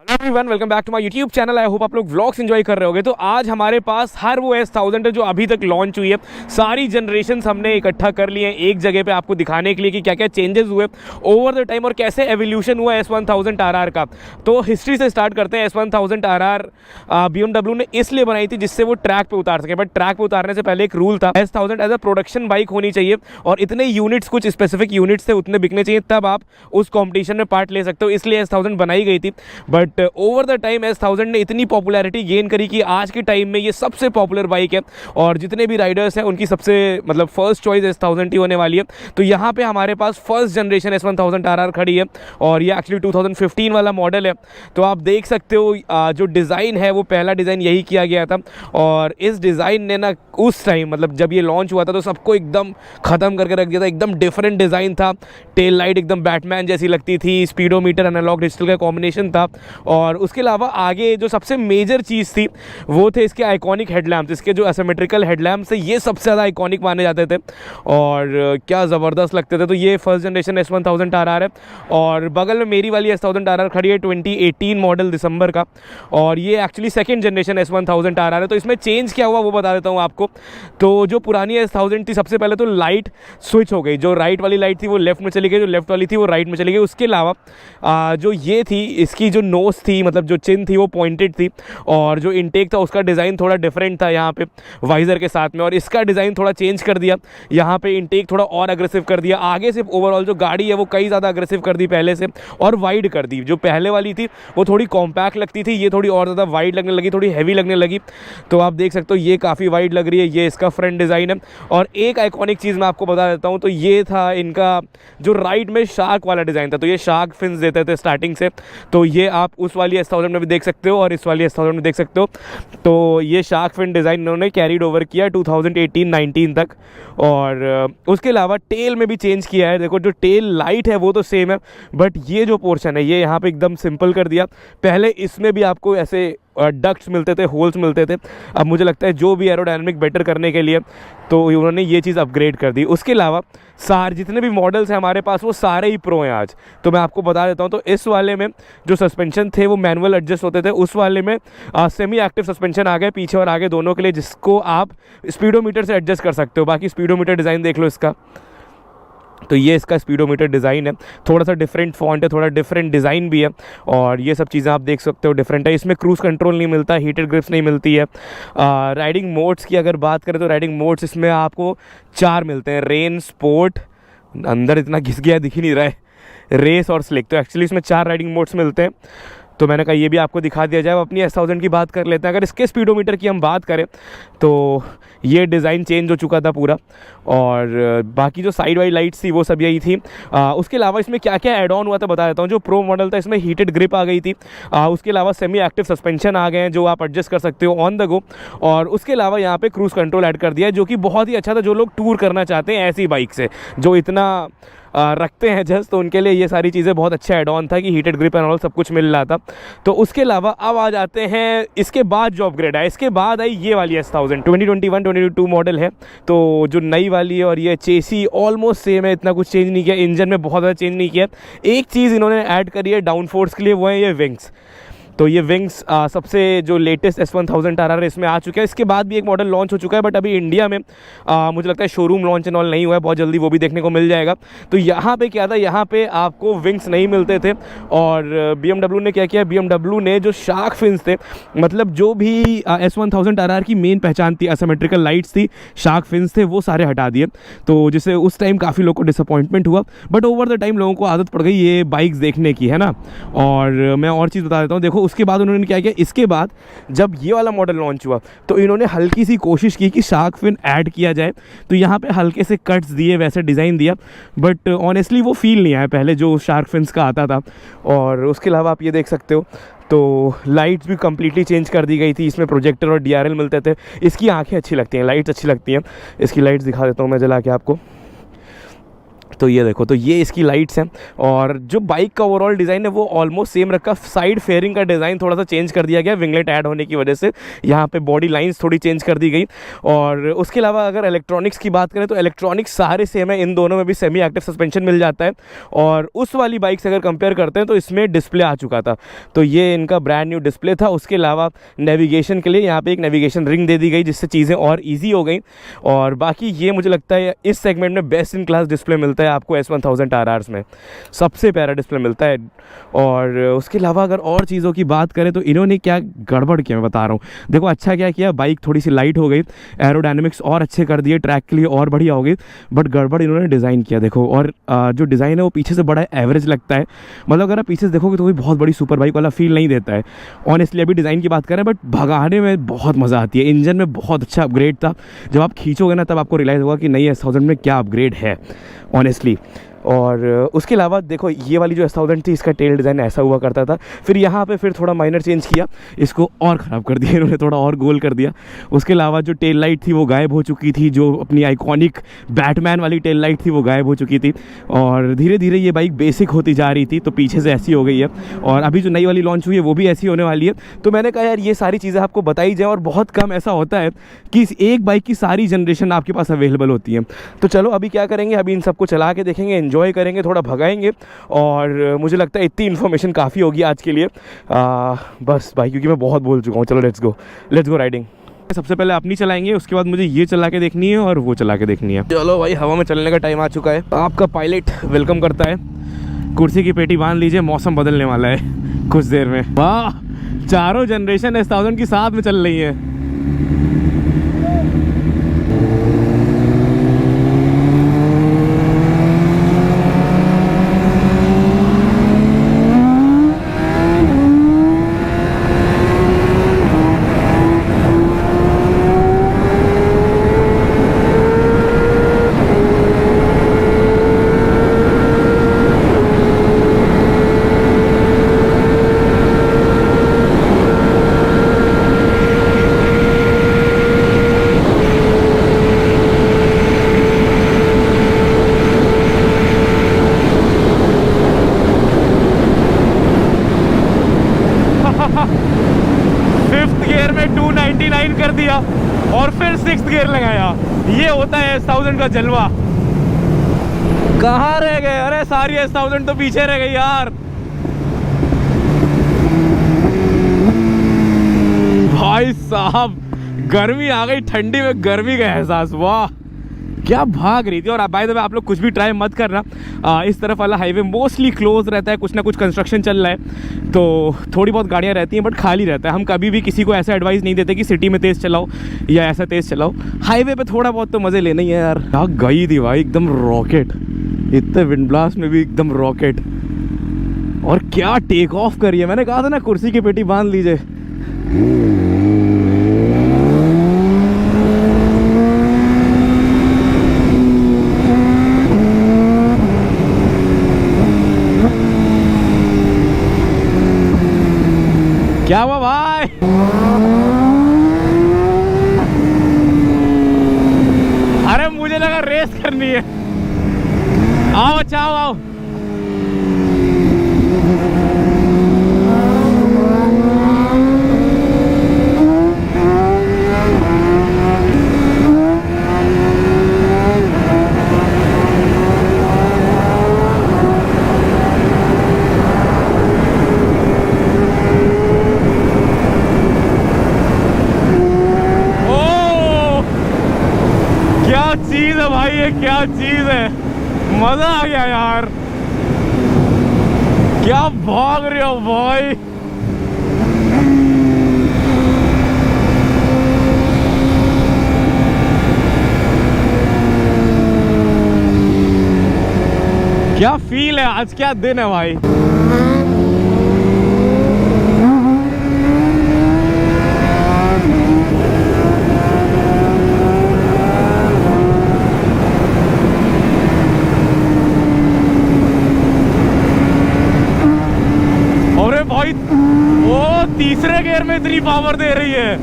Everyone welcome back to my YouTube channel. I hope आप लोग vlogs enjoy कर रहे होगे। तो आज हमारे पास हर वो S1000 है जो अभी तक लॉन्च हुई है। सारी जनरेशन्स हमने इकट्ठा कर लिए हैं एक जगह पे आपको दिखाने के लिए कि क्या क्या चेंजेस हुए ओवर द टाइम और कैसे एवोल्यूशन हुआ S1000 RR का। तो हिस्ट्री से स्टार्ट करते हैं। S1000 RR BMW ने इसलिए बनाई थी जिससे वो ट्रैक पे उतार सके, बट ट्रैक पे उतारने से पहले एक रूल था, S1000 as a production bike होनी चाहिए और इतने यूनिट्स, कुछ स्पेसिफिक यूनिट्स थे उतने बिकने चाहिए, तब आप उस कॉम्पिटिशन में पार्ट ले सकते हो। इसलिए S1000 बनाई गई थी। But over the time S1000 ने इतनी पॉपुलैरिटी गेन करी कि आज के टाइम में ये सबसे पॉपुलर बाइक है और जितने भी राइडर्स हैं उनकी सबसे फर्स्ट चॉइस S1000 ही होने वाली है। तो यहाँ पे हमारे पास फर्स्ट जनरेशन S1000 RR खड़ी है और ये एक्चुअली 2015 वाला मॉडल है। तो आप देख सकते हो जो डिज़ाइन है वो पहला डिज़ाइन यही किया गया था और इस डिज़ाइन ने ना उस टाइम जब ये लॉन्च हुआ था तो सबको एकदम ख़त्म करके रख दिया था। एकदम डिफरेंट डिज़ाइन था, टेल लाइट एकदम बैटमैन जैसी लगती थी, स्पीडोमीटर एनालॉग डिजिटल का कॉम्बिनेशन था और उसके अलावा आगे जो सबसे मेजर चीज़ थी वो थे इसके आइकॉनिक हेडलैम्प्स। इसके जो एसिमेट्रिकल हेडलैम्प्स है ये सबसे ज़्यादा आइकॉनिक माने जाते थे और क्या ज़बरदस्त लगते थे। तो ये फर्स्ट जनरेशन S1000 RR है और बगल में मेरी वाली S1000 RR खड़ी है 2018 मॉडल दिसंबर का और ये actually second generation S1000 RR है। तो इसमें चेंज क्या हुआ वो बता देता हूँ आपको। तो जो पुरानी S1000 थी सबसे पहले तो लाइट स्विच हो गई, जो राइट वाली लाइट थी वो लेफ्ट में चली गई, जो लेफ्ट वाली थी वो राइट में चली गई। उसके अलावा जो ये थी इसकी जो नोज़ थी, जो चिन थी वो पॉइंटेड थी और जो इनटेक था उसका डिज़ाइन थोड़ा डिफरेंट था यहाँ पे वाइज़र के साथ में, और इसका डिज़ाइन थोड़ा चेंज कर दिया। यहाँ पे इनटेक थोड़ा और अग्रेसिव कर दिया, आगे से ओवरऑल जो गाड़ी है वो कई ज़्यादा अग्रेसिव कर दी पहले से और वाइड कर दी। जो पहले वाली थी वो थोड़ी कॉम्पैक्ट लगती थी, ये थोड़ी और ज़्यादा वाइड लगने लगी, थोड़ी हैवी लगने लगी। तो आप देख सकते हो ये काफ़ी वाइड लग रही है। ये इसका फ्रंट डिज़ाइन है और एक आइकॉनिक चीज़ मैं आपको बता देता हूँ, तो ये था इनका जो राइट में शार्क वाला डिज़ाइन था। तो ये शार्क फिन्स देते थे स्टार्टिंग से, तो ये आप उस वाली S1000 में भी देख सकते हो और इस वाली S1000 में देख सकते हो। तो ये शार्क फिन डिज़ाइन इन्होंने कैरीड ओवर किया 2018-19 तक और उसके अलावा टेल में भी चेंज किया है। देखो जो टेल लाइट है वो तो सेम है, बट ये जो पोर्शन है ये यहाँ पे एकदम सिंपल कर दिया। पहले इसमें भी आपको ऐसे डक्ट्स मिलते थे, होल्स मिलते थे। अब मुझे लगता है जो भी एरोडायनामिक बेटर करने के लिए तो उन्होंने ये चीज़ अपग्रेड कर दी। उसके अलावा जितने भी मॉडल्स हैं हमारे पास वो सारे ही प्रो हैं आज। तो मैं आपको बता देता हूँ, तो इस वाले में जो सस्पेंशन थे वो मैनुअल एडजस्ट होते थे, उस वाले में सेमी एक्टिव सस्पेंशन आ गए पीछे और आगे दोनों के लिए, जिसको आप स्पीडोमीटर से एडजस्ट कर सकते हो। बाकी स्पीडोमीटर डिज़ाइन देख लो इसका, तो ये इसका स्पीडोमीटर डिज़ाइन है, थोड़ा सा डिफरेंट फॉन्ट है, थोड़ा डिफरेंट डिज़ाइन भी है और ये सब चीज़ें आप देख सकते हो डिफरेंट है। इसमें क्रूज़ कंट्रोल नहीं मिलता, हीटेड ग्रिप्स नहीं मिलती है। राइडिंग मोड्स की अगर बात करें तो राइडिंग मोड्स इसमें आपको 4 मिलते हैं, रेन, स्पोर्ट, अंदर इतना घिस गया दिख ही नहीं रहा है, रेस और स्लिक। तो एक्चुअली इसमें 4 राइडिंग मोड्स मिलते हैं। तो मैंने कहा ये भी आपको दिखा दिया जाए। अब अपनी S1000 की बात कर लेते हैं। अगर इसके स्पीडोमीटर की हम बात करें तो ये डिज़ाइन चेंज हो चुका था पूरा और बाकी जो साइड वाइड लाइट्स थी वो सब यही थी। उसके अलावा इसमें क्या क्या ऐड ऑन हुआ था बता देता हूँ। जो प्रो मॉडल था इसमें हीटेड ग्रिप आ गई थी, उसके अलावा सेमी एक्टिव सस्पेंशन आ गए हैं जो आप एडजस्ट कर सकते हो ऑन द गो, और उसके अलावा यहाँ पे क्रूज़ कंट्रोल ऐड कर दिया है जो कि बहुत ही अच्छा था। जो लोग टूर करना चाहते हैं ऐसी बाइक से, जो इतना रखते हैं जस्ट, तो उनके लिए ये सारी चीज़ें बहुत अच्छा ऐड ऑन था कि हीटेड ग्रिप एंड ऑल सब कुछ मिल रहा था। तो उसके अलावा अब आ जाते हैं इसके बाद जो अपग्रेड है, इसके बाद आई ये वाली S1000 2021-22 मॉडल है। तो जो नई वाली है और ये चेसी ऑलमोस्ट सेम है, इतना कुछ चेंज नहीं किया, इंजन में बहुत ज़्यादा चेंज नहीं किया। एक चीज़ इन्होंने ऐड करी है डाउन फोर्स के लिए, वो है ये विंग्स। तो ये विंग्स सबसे जो लेटेस्ट S1000 RR इसमें आ चुका है। इसके बाद भी एक मॉडल लॉन्च हो चुका है, बट अभी इंडिया में मुझे लगता है शोरूम लॉन्च एंड ऑल नहीं हुआ है, बहुत जल्दी वो भी देखने को मिल जाएगा। तो यहाँ पे क्या था, यहाँ पे आपको विंग्स नहीं मिलते थे और BMW ने क्या किया, BMW ने जो शार्क फिन्स थे, जो भी S1000 RR की मेन पहचान थी, एसिमेट्रिकल लाइट्स थी, शार्क फिन्स थे, वो सारे हटा दिए। तो जिससे उस टाइम काफ़ी लोगों को डिसअपॉइंटमेंट हुआ, बट ओवर द टाइम लोगों को आदत पड़ गई ये बाइक्स देखने की, है ना। और मैं और चीज़ बता देता हूँ, देखो उसके बाद उन्होंने क्या किया, इसके बाद जब ये वाला मॉडल लॉन्च हुआ तो इन्होंने हल्की सी कोशिश की कि शार्क फिन ऐड किया जाए। तो यहाँ पे हल्के से कट्स दिए, वैसे डिज़ाइन दिया, बट ऑनेस्टली वो फील नहीं आया पहले जो शार्क फिन्स का आता था। और उसके अलावा आप ये देख सकते हो तो लाइट्स भी कम्प्लीटली चेंज कर दी गई थी। इसमें प्रोजेक्टर और DRL मिलते थे। इसकी आँखें अच्छी लगती हैं, लाइट्स अच्छी लगती हैं। इसकी लाइट्स दिखा देता हूँ मैं जला के आपको। तो ये देखो, तो ये इसकी लाइट्स हैं। और जो बाइक का ओवरऑल डिज़ाइन है वो ऑलमोस्ट सेम रखा। साइड फेयरिंग का डिज़ाइन थोड़ा सा चेंज कर दिया गया विंगलेट ऐड होने की वजह से, यहाँ पे बॉडी लाइंस थोड़ी चेंज कर दी गई। और उसके अलावा अगर इलेक्ट्रॉनिक्स की बात करें तो इलेक्ट्रॉनिक्स सारे सेम है, इन दोनों में भी सेमी एक्टिव सस्पेंशन मिल जाता है। और उस वाली बाइक से अगर कंपेयर करते हैं तो इसमें डिस्प्ले आ चुका था, तो ये इनका ब्रांड न्यू डिस्प्ले था। उसके अलावा नेविगेशन के लिए यहाँ पे एक नेविगेशन रिंग दे दी गई, जिससे चीज़ें और ईजी हो गई। और बाकी ये मुझे लगता है इस सेगमेंट में बेस्ट इन क्लास डिस्प्ले मिलता है आपको S1000 RRs में, सबसे प्यारा डिस्प्ले मिलता है। और उसके अलावा अगर और चीज़ों की बात करें तो इन्होंने क्या गड़बड़ किया मैं बता रहा हूँ। देखो अच्छा क्या किया, बाइक थोड़ी सी लाइट हो गई, एरोडायनेमिक्स और अच्छे कर दिए, ट्रैक के लिए और बढ़िया हो गई। बट गड़बड़ इन्होंने डिज़ाइन किया देखो। और जो डिज़ाइन है वो पीछे से बड़ा एवरेज लगता है, मतलब अगर आप पीछे से देखोगे तो वो बहुत बड़ी सुपर बाइक वाला फील नहीं देता है ऑनेस्टली। अभी डिज़ाइन की बात करें, बट भगाने में बहुत मज़ा आती है। इंजन में बहुत अच्छा अपग्रेड था, जब आप खींचोगे ना तब आपको रियलाइज़ होगा कि नहीं S1000 में क्या अपग्रेड है ऑनेस्टली। और उसके अलावा देखो ये वाली जो S1000 थी इसका टेल डिज़ाइन ऐसा हुआ करता था, फिर यहाँ पे फिर थोड़ा माइनर चेंज किया, इसको और ख़राब कर दिया इन्होंने, थोड़ा और गोल कर दिया। उसके अलावा जो टेल लाइट थी वो गायब हो चुकी थी, जो अपनी आइकॉनिक बैटमैन वाली टेल लाइट थी वो गायब हो चुकी थी। और धीरे धीरे ये बाइक बेसिक होती जा रही थी, तो पीछे से ऐसी हो गई है। और अभी जो नई वाली लॉन्च हुई है वो भी ऐसी होने वाली है। तो मैंने कहा यार ये सारी चीज़ें आपको बताई जाए, और बहुत कम ऐसा होता है कि एक बाइक की सारी जनरेशन आपके पास अवेलेबल होती है। तो चलो अभी क्या करेंगे, अभी इन सबको चला के देखेंगे, एंजॉय करेंगे, थोड़ा भगाएंगे। और मुझे लगता है इतनी इन्फॉर्मेशन काफ़ी होगी आज के लिए। बस भाई क्योंकि मैं बहुत बोल चुका हूँ। चलो लेट्स गो राइडिंग। सबसे पहले अपनी चलाएंगे, उसके बाद मुझे ये चला के देखनी है और वो चला के देखनी है। चलो भाई हवा में चलने का टाइम आ चुका है। आपका पायलट वेलकम करता है। कुर्सी की पेटी बांध लीजिए, मौसम बदलने वाला है कुछ देर में। वाह, चारों जनरेशन S1000 की साथ में चल रही है। कर दिया और फिर 6th गियर लगाया। ये होता है S1000 का जलवा। कहाँ रह गए? अरे सारी S1000 तो पीछे रह गई यार। भाई साहब गर्मी आ गई, ठंडी में गर्मी का एहसास। वाह क्या भाग रही थी। और बाय द वे आप लोग कुछ भी ट्राई मत करना, इस तरफ वाला हाईवे मोस्टली क्लोज रहता है, कुछ ना कुछ कंस्ट्रक्शन चल रहा है, तो थोड़ी बहुत गाड़ियाँ रहती हैं बट खाली रहता है। हम कभी भी किसी को ऐसा एडवाइस नहीं देते कि सिटी में तेज़ चलाओ या ऐसा तेज़ चलाओ, हाईवे पे थोड़ा बहुत तो मज़े लेने ही है यार। क्या गई थी भाई, एकदम रॉकेट, इतने विंड ब्लास्ट में भी एकदम रॉकेट। और क्या टेक ऑफ करी है, मैंने कहा था ना कुर्सी की पेटी बांध लीजिए। क्या हुआ भाई? अरे मुझे लगा रेस करनी है। आओ अच्छा आओ। चीज है भाई, ये क्या चीज है, मजा आ गया यार। क्या भाग रहे हो भाई। क्या फील है आज, क्या दिन है भाई। भाई वो तीसरे गियर में इतनी पावर दे रही है।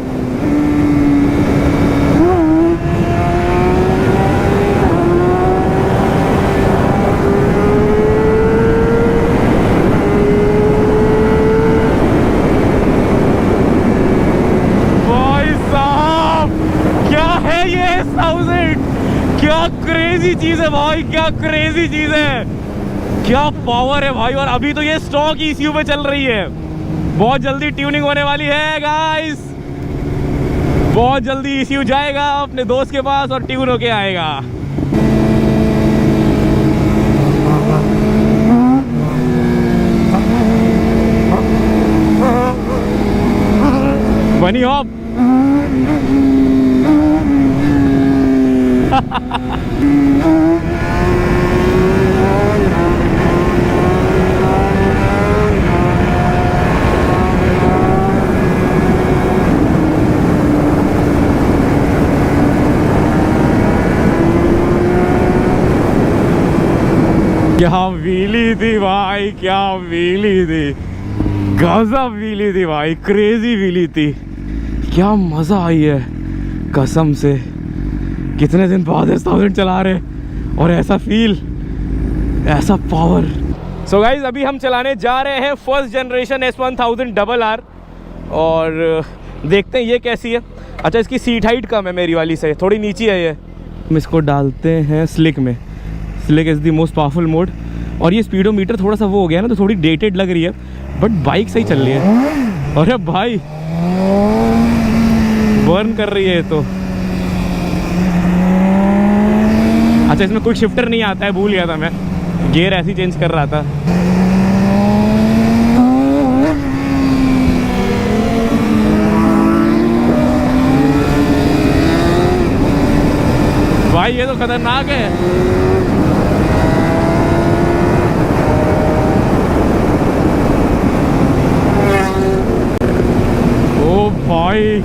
क्या क्रेजी चीज है भाई, क्या क्रेजी चीज है, क्या पावर है भाई। और अभी तो ये स्टॉक ECU पे चल रही है, बहुत जल्दी ट्यूनिंग होने वाली है गाइस। बहुत जल्दी ECU जाएगा अपने दोस्त के पास और ट्यून होके आएगा। बनी हॉप क्या व्हीली थी भाई, क्या व्हीली थी, गजब व्हीली थी भाई, क्रेजी व्हीली थी। क्या मजा आई है कसम से, कितने दिन बाद 1000 चला रहे और ऐसा फील, ऐसा पावर। सो गाइज अभी हम चलाने जा रहे हैं फर्स्ट जनरेशन S1000RR और देखते हैं ये कैसी है। अच्छा इसकी सीट हाइट कम है मेरी वाली से, थोड़ी नीची है ये। हम इसको डालते हैं स्लिक में, slick is the most powerful mode. और ये स्पीडोमीटर थोड़ा सा वो हो गया ना, तो थोड़ी डेटेड लग रही है, बट बाइक सही चल रही है। अरे भाई बर्न कर रही है ये तो। अच्छा इसमें कोई शिफ्टर नहीं आता है, भूल गया था मैं, गियर ऐसे ही चेंज कर रहा था। भाई ये तो खतरनाक है। ओ भाई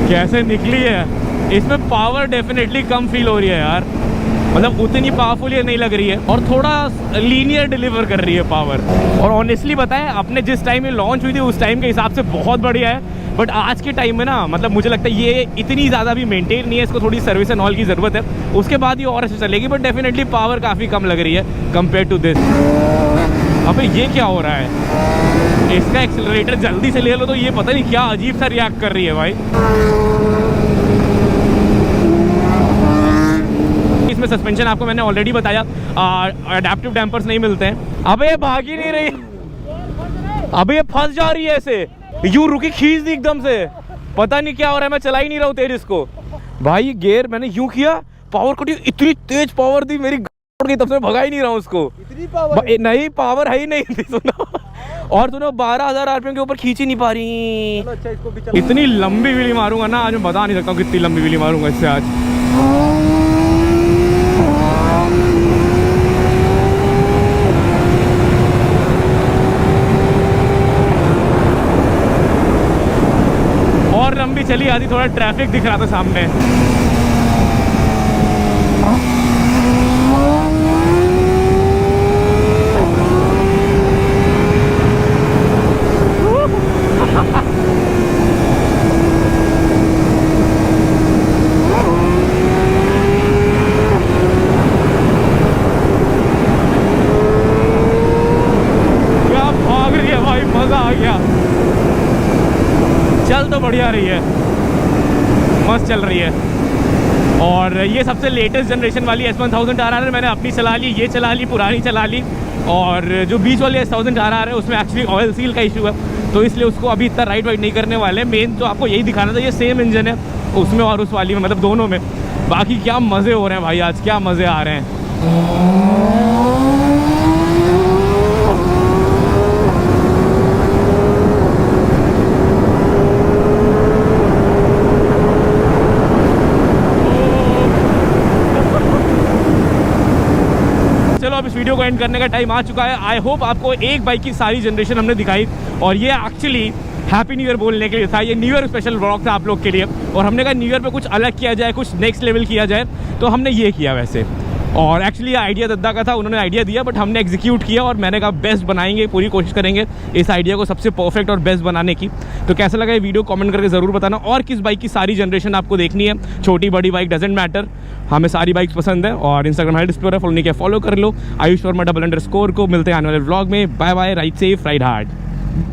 कैसे निकली है। इसमें पावर डेफिनेटली कम फील हो रही है यार, मतलब उतनी पावरफुल ये नहीं लग रही है और थोड़ा लीनियर डिलीवर कर रही है पावर। और ऑनेस्टली बताएं, अपने जिस टाइम ये लॉन्च हुई थी उस टाइम के हिसाब से बहुत बढ़िया है, बट आज के टाइम में ना मतलब मुझे लगता है ये इतनी ज़्यादा भी मेंटेन नहीं है, इसको थोड़ी सर्विस एंड ऑल की ज़रूरत है, उसके बाद ये और अच्छे चलेगी। बट डेफिनेटली पावर काफ़ी कम लग रही है कंपेयर टू दिस। अबे ये क्या हो रहा है, इसका एक्सेलरेटर जल्दी से ले लो तो ये पता नहीं क्या अजीब सा रिएक्ट कर रही है भाई। इसमें सस्पेंशन आपको मैंने ऑलरेडी बताया, अडैप्टिव डैम्पर्स नहीं मिलते हैं। अबे ये भाग ही नहीं रही, अबे ये फंस जा रही है ऐसे, यूं रुकी खींच दी एकदम से, पता नहीं क्या हो रहा है, मैं चला ही नहीं रहा हूँ तेज इसको। भाई ये गियर मैंने यूं किया, पावर कटी, इतनी तेज पावर दी मेरी गई, तब से भगा ही नहीं रहा हूँ उसको। इतनी पावर नहीं, पावर है ही नहीं थी सुनो। और सुनो 12,000 RPM के ऊपर खींच ही नहीं पा रही। अच्छा, इसको भी इतनी लंबी व्हीली मारूंगा ना आज, मैं बता नहीं सकता हूँ कितनी लंबी व्हीली मारूंगा इससे आज। और लंबी चली आती, थोड़ा ट्रैफिक दिख रहा था सामने। क्या भाग रही है भाई, मजा आ गया। चल तो बढ़िया रही है, मस्त चल रही है। और ये सबसे लेटेस्ट जनरेशन वाली S1000RR है, मैंने अपनी चला ली, ये चला ली, पुरानी चला ली। और जो बीच वाली S1000RR है उसमें एक्चुअली ऑयल सील का इशू है, तो इसलिए उसको अभी इतना राइड वाइड नहीं करने वाले। मेन तो आपको यही दिखाना था, ये सेम इंजन है उसमें और उस वाली में, मतलब दोनों में। बाकी क्या मज़े हो रहे हैं भाई आज, क्या मज़े आ रहे हैं। अब इस वीडियो को एंड करने का टाइम आ चुका है। आई होप आपको एक बाइक की सारी जनरेशन हमने दिखाई, और ये एक्चुअली हैप्पी न्यू ईयर बोलने के लिए था, ये न्यू ईयर स्पेशल व्लॉग था आप लोग के लिए। और हमने कहा न्यू ईयर पे कुछ अलग किया जाए, कुछ नेक्स्ट लेवल किया जाए, तो हमने ये किया वैसे। और एक्चुअली आइडिया दद्दा का था, उन्होंने आइडिया दिया बट हमने एग्जीक्यूट किया, और मैंने कहा बेस्ट बनाएंगे, पूरी कोशिश करेंगे इस आइडिया को सबसे परफेक्ट और बेस्ट बनाने की। तो कैसा लगा ये वीडियो कमेंट करके ज़रूर बताना, और किस बाइक की सारी जनरेशन आपको देखनी है, छोटी बड़ी बाइक डजेंट मैटर, हमें सारी बाइक्स पसंद है। और इंस्टाग्राम है डिस्प्ले पर, फॉलो नहीं किया फॉलो कर लो। आयुष वर्मा __ को मिलते हैं आने वाले व्लॉग में। Bye bye, ride safe, ride hard.